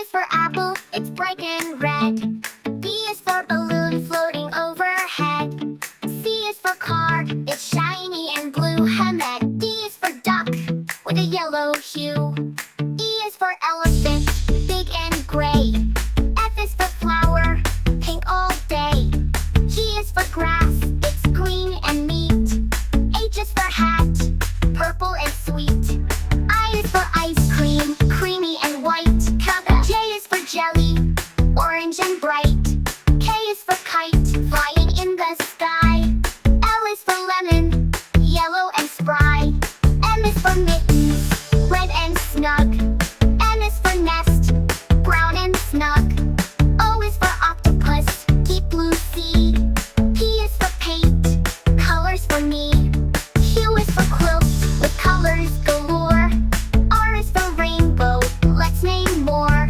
is for apple, it's bright and red. B is for balloon floating overhead. C is for car, it's shiny and blue. Hamed. D is for duck, with a yellow hue. E is for elephant, big and gray. F is for flower, pink all day. G is for grass, it's green and neat. H is for hat, purple and sweet. I is for ice cream, creamy and white. J is for jelly, orange and bright. K is for kite, flying in the sky. L is for lemon, yellow and spry. M is for mittens, red and snug. N is for nest, brown and snug. O is for octopus, deep blue sea. P is for paint, colors for me. Q is for quilt, with colors galore. R is for rainbow, let's name more.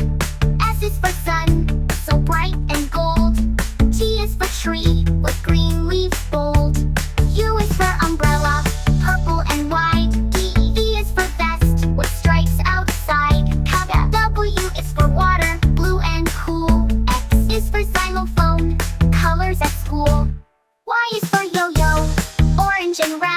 S is for sun, so bright and gold. T is for tree, with green leaves bold. U is for umbrella, purple and wide. V is for vest, with stripes outside. W is for water, blue and cool. X is for xylophone, colors at school. Y is for yo-yo, orange and red.